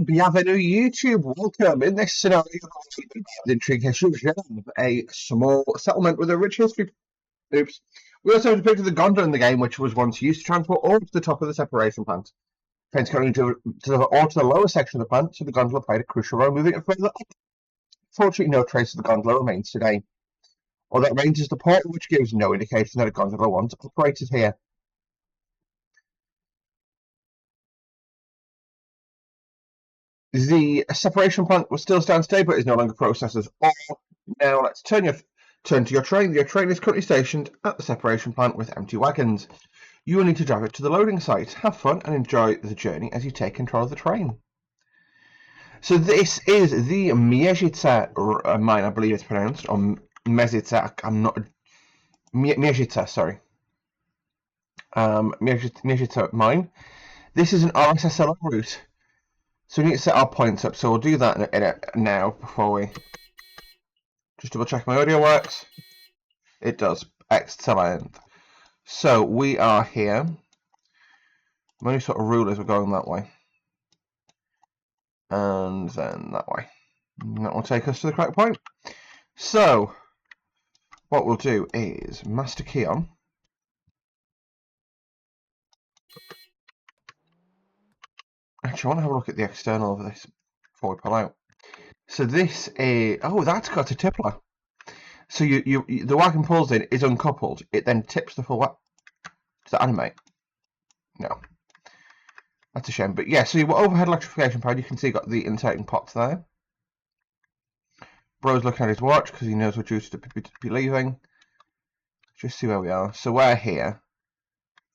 Bienvenue YouTube, welcome. In this scenario, in case you have a small settlement with a rich history. Oops. We also have a picture of the gondola in the game, which was once used to transport ore to the top of the separation plant. Trains going to deliver ore to the lower section of the plant, so the gondola played a crucial role moving it further up. Fortunately, no trace of the gondola remains today. All that remains is the port, which gives no indication that a gondola once operated here. The separation plant will still stand today, but is no longer processed as ore. Now let's turn to your train. Your train is currently stationed at the separation plant with empty wagons. You will need to drive it to the loading site. Have fun and enjoy the journey as you take control of the train. So this is the Mezice mine, I believe it's pronounced, or Mezice. I'm not Mezice, sorry. Mezice mine. This is an RSSLO route. So we need to set our points up, so we'll do that in it now before we just double check my audio works. It does. Excellent. So we are here. My only sort of rule is we're going that way. And then that way. And that will take us to the correct point. So what we'll do is master key on. Actually, I want to have a look at the external of this before we pull out. So this is... Oh, that's got a tippler. So the wagon pulls in, is uncoupled. It then tips the full wagon. Does that animate? No. That's a shame. But yeah, so your overhead electrification pad, you can see you've got the intaking pots there. Bro's looking at his watch because he knows we're due to be leaving. Just see where we are. So we're here.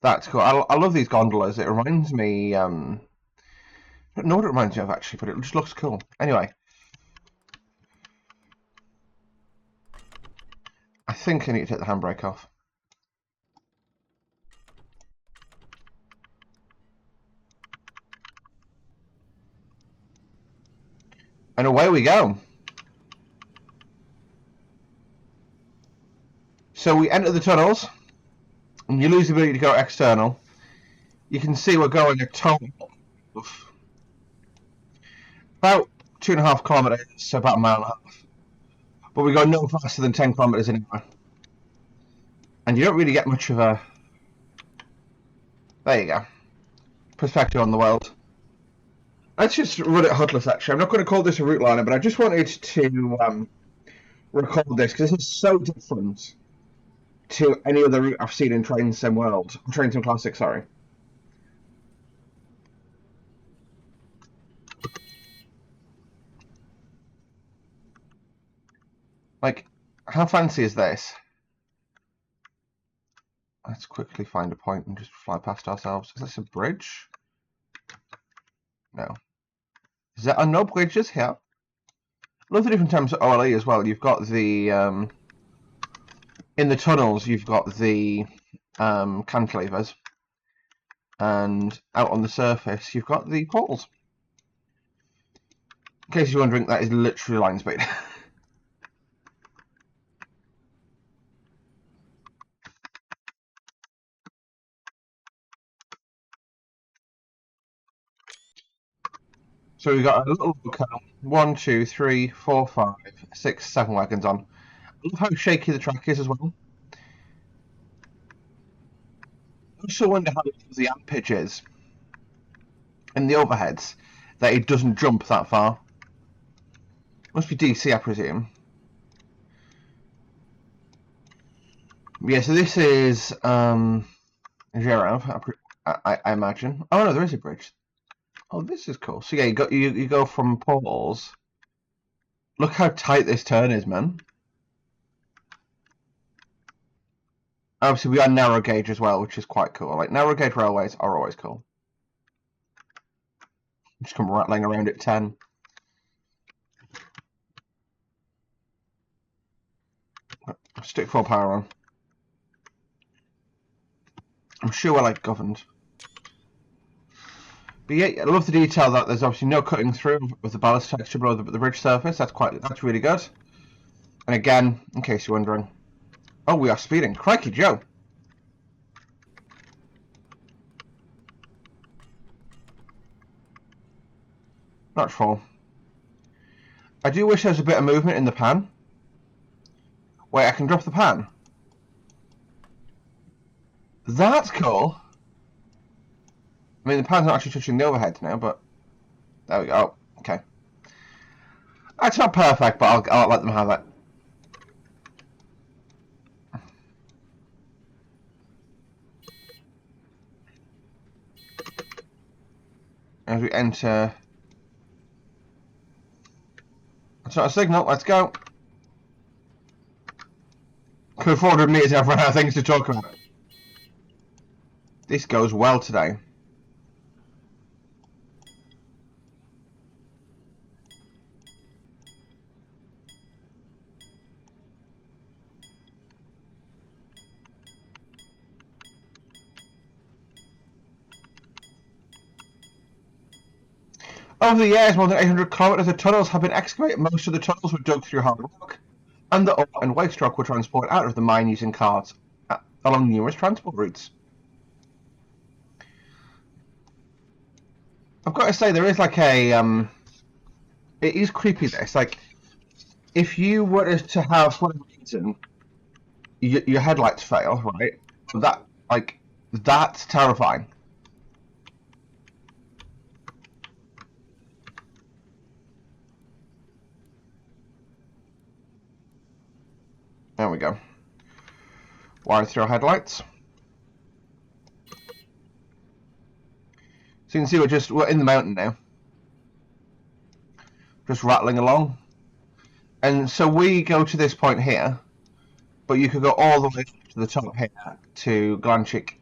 That's cool. I love these gondolas. It reminds me... I don't know what it reminds me of actually, but it just looks cool. Anyway. I think I need to take the handbrake off. And away we go. So we enter the tunnels, and you lose the ability to go external. You can see we're going a total of about 2.5 kilometers, so about a mile and a half. But we go no faster than 10 kilometers an hour. And you don't really get much of a... There you go. Perspective on the world. Let's just run it HUDless actually. I'm not going to call this a route liner, but I just wanted to record this because this is so different to any other route I've seen in Train Sim World. Train Sim Classic, sorry. Like, how fancy is this? Let's quickly find a point and just fly past ourselves. Is this a bridge? No. There are no bridges here. Love the different terms of OLE as well. You've got the in the tunnels you've got the cantilevers, and out on the surface you've got the portals. In case you're wondering, that is literally line speed. So we've got a little local, 1, 2, 3, 4, 5, 6, 7 wagons on. I love how shaky the track is as well. I also wonder how the ampage is in the overheads, that it doesn't jump that far. Must be DC, I presume. Yeah, so this is Girav, I imagine. Oh no, there is a bridge. Oh, this is cool. So yeah, you go from portals. Look how tight this turn is, man. Obviously, we are narrow gauge as well, which is quite cool. Like, narrow gauge railways are always cool. Just come rattling around at 10. Stick full power on. I'm sure we're like governed. But yeah, I love the detail that there's obviously no cutting through with the ballast texture below the bridge surface. That's really good. And again, in case you're wondering, oh, we are speeding. Crikey, Joe. Not full. I do wish there was a bit of movement in the pan. Wait, I can drop the pan. That's cool. I mean, the pan's not actually touching the overhead now, but there we go. Oh, okay. It's not perfect, but I'll let them have it. As we enter... It's not a signal, let's go. Could 400 meters have run out of things to talk about. This goes well today. Over the years, more than 800 kilometers of tunnels have been excavated. Most of the tunnels were dug through hard rock, and the ore and waste rock were transported out of the mine using carts along numerous transport routes. I've got to say, there is like a it is creepy. This, like, if you were to have, for whatever reason, your headlights fail, right? That's terrifying. There we go. Wire through headlights. So you can see we're in the mountain now. Just rattling along. And so we go to this point here, but you could go all the way to the top here to Glanchik,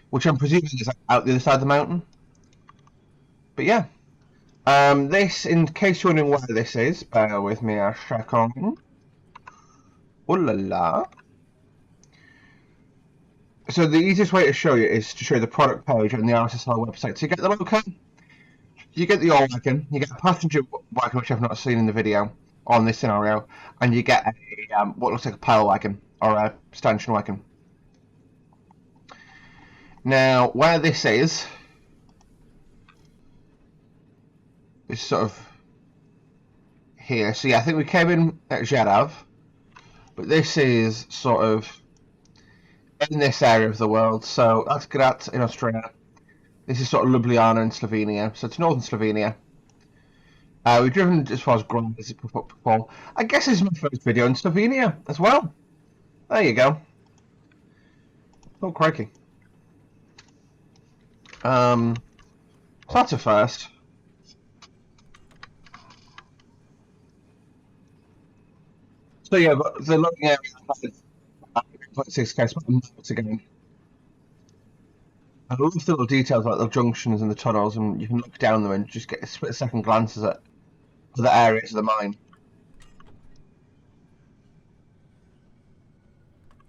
which I'm presuming is out the other side of the mountain. But yeah. This, in case you're wondering where this is, bear with me a second. Ooh la la. So the easiest way to show you is to show you the product page on the RSSI website. So you get the loco, you get the oil wagon, you get a passenger wagon, which I've not seen in the video on this scenario, and you get a what looks like a pile wagon or a stanchion wagon. Now, where this is sort of here. So yeah, I think we came in at Zhadav, but this is sort of in this area of the world. So that's Graz in Austria. This is sort of Ljubljana in Slovenia. So it's northern Slovenia. We've driven as far as Graz before. I guess this is my first video in Slovenia as well. There you go. Oh, crikey. So that's a first. So yeah, but the loading area is 6K again. I love the little details about the junctions and the tunnels, and you can look down them and just get split-second glances at other areas of the mine.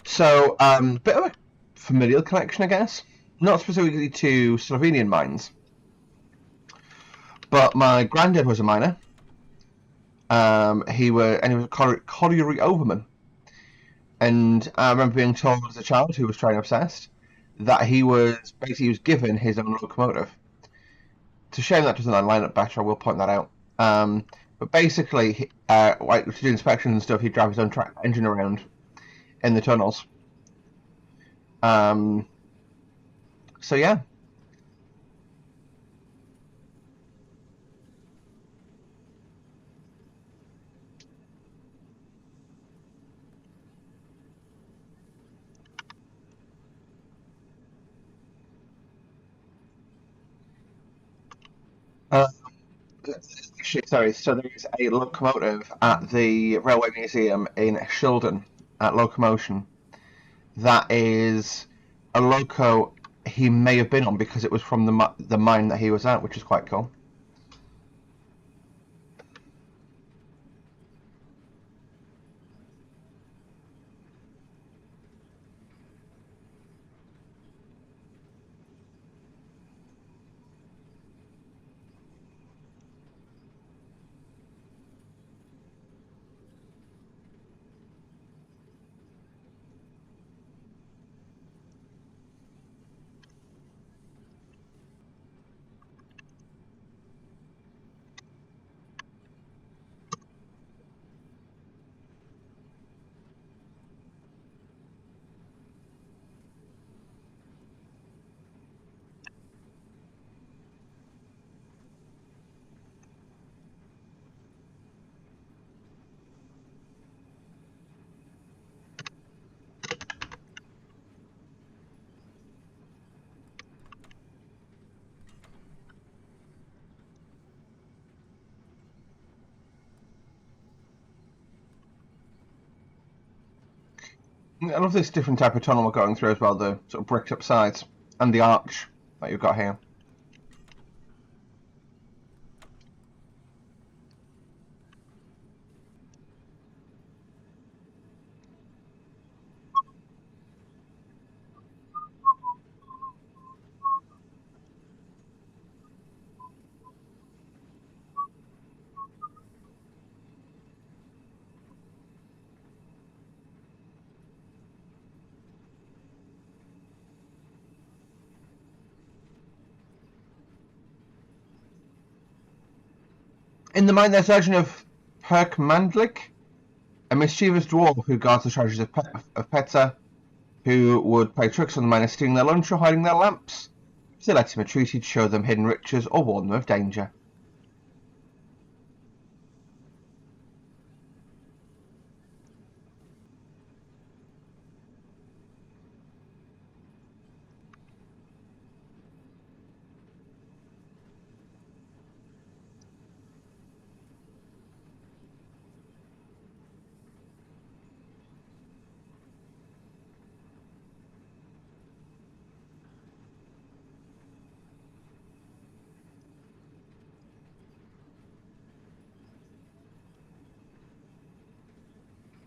So, bit of a familial connection, I guess. Not specifically to Slovenian mines, but my granddad was a miner. He was a colliery overman, and I remember being told as a child who was train obsessed that he was given his own locomotive. It's a shame that doesn't line up better. I will point that out. But basically, like to do inspections and stuff, he'd drive his own engine around in the tunnels. So yeah. Sorry, so there is a locomotive at the Railway Museum in Shildon at Locomotion. That is a loco he may have been on because it was from the mine that he was at, which is quite cool. I love this different type of tunnel we're going through as well, the sort of bricked up sides and the arch that you've got here. In the mind, there's a version of Perk Mandlik, a mischievous dwarf who guards the treasures of Petza, who would play tricks on the miners, stealing their lunch or hiding their lamps. If they let him a treat, he'd show them hidden riches or warn them of danger.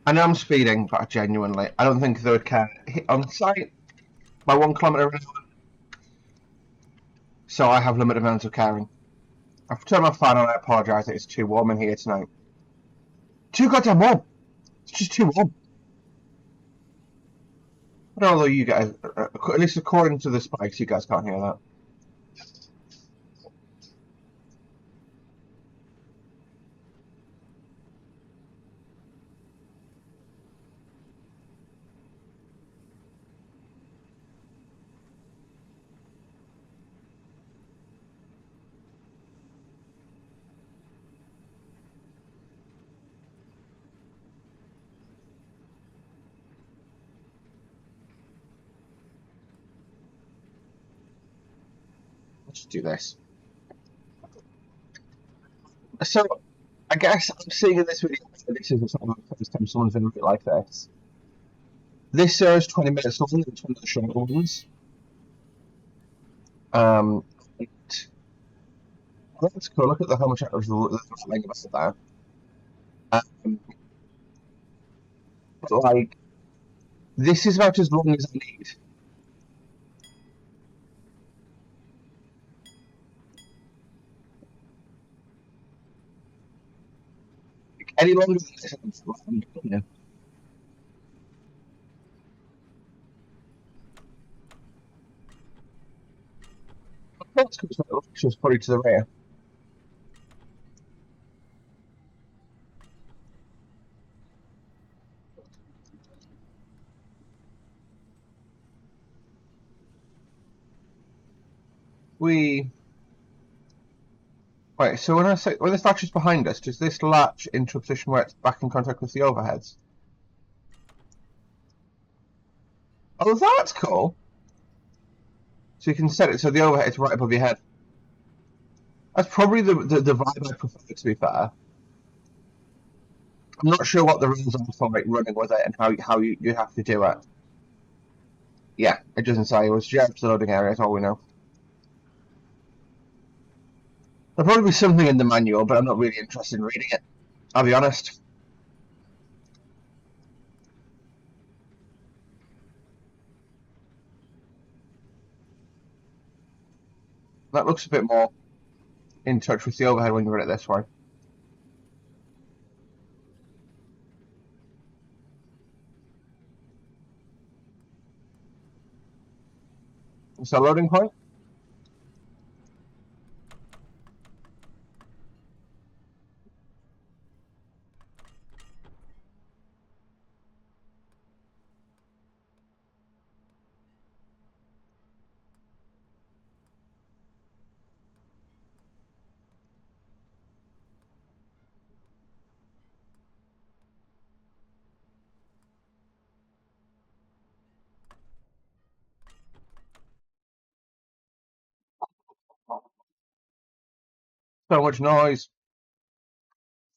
I know I'm speeding, but genuinely, I don't think they would care. On site, by 1 kilometre an hour, so I have limited amounts of caring. I've turned my fan on, I apologise, it's too warm in here tonight. Too goddamn warm! It's just too warm. I don't know though you guys, at least according to the spikes, you guys can't hear that. Let's do this. So, I guess I'm seeing in this video, this is the sort of first time someone's been really like this. This is 20 minutes long, it's one of the short ones. Um, that's cool. Look at how much I was rattling about that. But like, this is about as long as I need. Any longer than this, I'm done, yeah. That's because my election's probably to the rear. We Wait, so when I say when this latch is behind us, does this latch into a position where it's back in contact with the overheads? Oh, that's cool. So you can set it so the overhead's right above your head. That's probably the vibe I prefer, to be fair. I'm not sure what the rules are for like running with it and how you have to do it. Yeah, it doesn't say. It was just the loading area, that's all we know. There'll probably be something in the manual, but I'm not really interested in reading it. I'll be honest. That looks a bit more in touch with the overhead when you run it this way. So loading point? So much noise.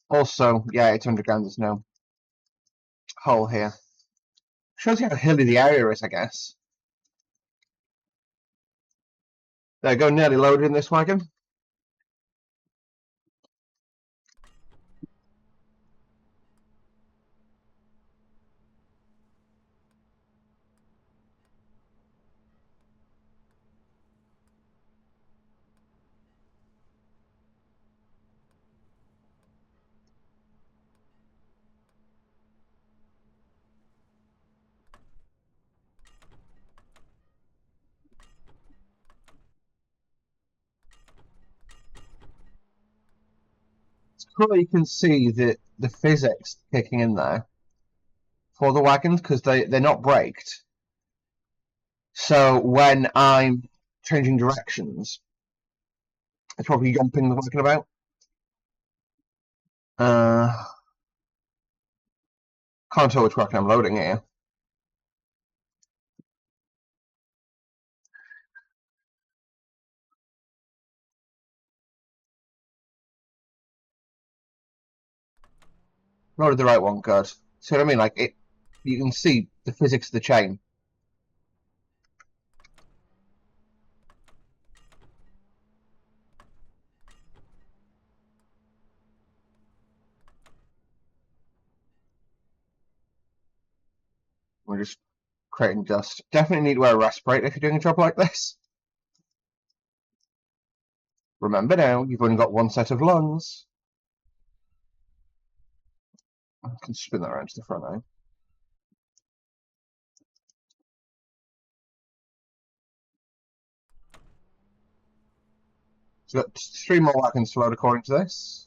Also, yeah, it's underground. There's no hole here. Shows you how hilly the area is, I guess. There you go, nearly loaded in this wagon. It's cool you can see the physics kicking in there for the wagons because they're not braked. So when I'm changing directions, it's probably yumping the wagon about. Can't tell which wagon I'm loading here. Loaded the right one, good. See what I mean? Like you can see the physics of the chain. We're just creating dust. Definitely need to wear a respirator if you're doing a job like this. Remember now, you've only got one set of lungs. I can spin that around to the front now. So we've got 3 more wagons to load according to this.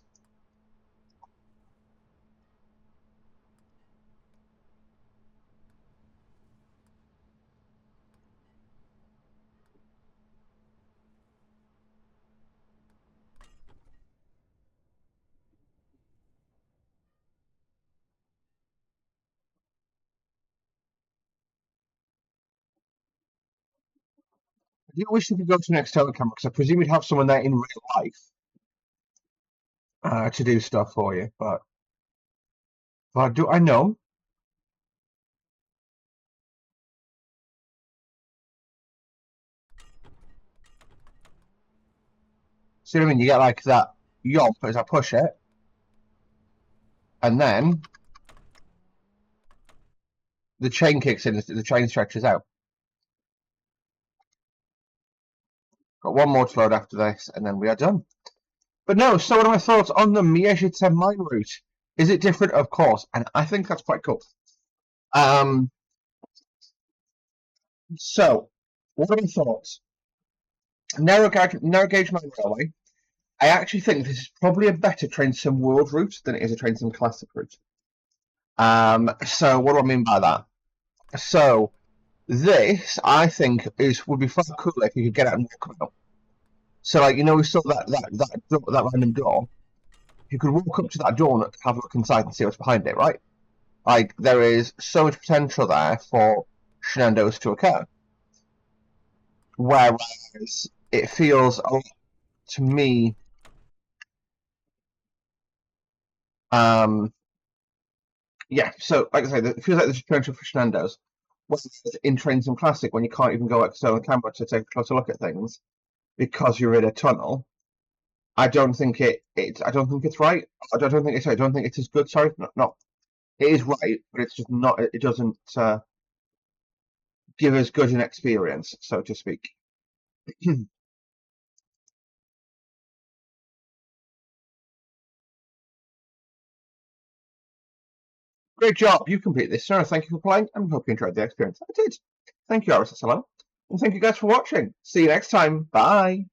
I do wish we could go to an external camera because I presume you'd have someone there in real life to do stuff for you. But do I know? See what I mean? You get like that yomp as I push it, and then the chain kicks in, the chain stretches out. Got one more to load after this, and then we are done. But no, so what are my thoughts on the Mezice mine route? Is it different? Of course, and I think that's quite cool. So, what are my thoughts? Narrow gauge mine railway. I actually think this is probably a better train sim world route than it is a train sim classic route. So what do I mean by that? So this, I think, would be far cooler if you could get out and walk out. So like we saw that random door. You could walk up to that door and have a look inside and see what's behind it, right? Like there is so much potential there for shenanigans to occur. Whereas it feels a lot to me yeah, so like I say, it feels like there's potential for shenanigans. Whereas in Train Sim Classic, when you can't even go external camera to take a closer look at things because you're in a tunnel, I don't think I don't think it's right. I don't think it's as good. Sorry, not. It is right, but it's just not. It doesn't give as good an experience, so to speak. Great job, you completed this, sir. Thank you for playing, and hope you enjoyed the experience. I did. Thank you, RSS Hello, and thank you guys for watching. See you next time. Bye.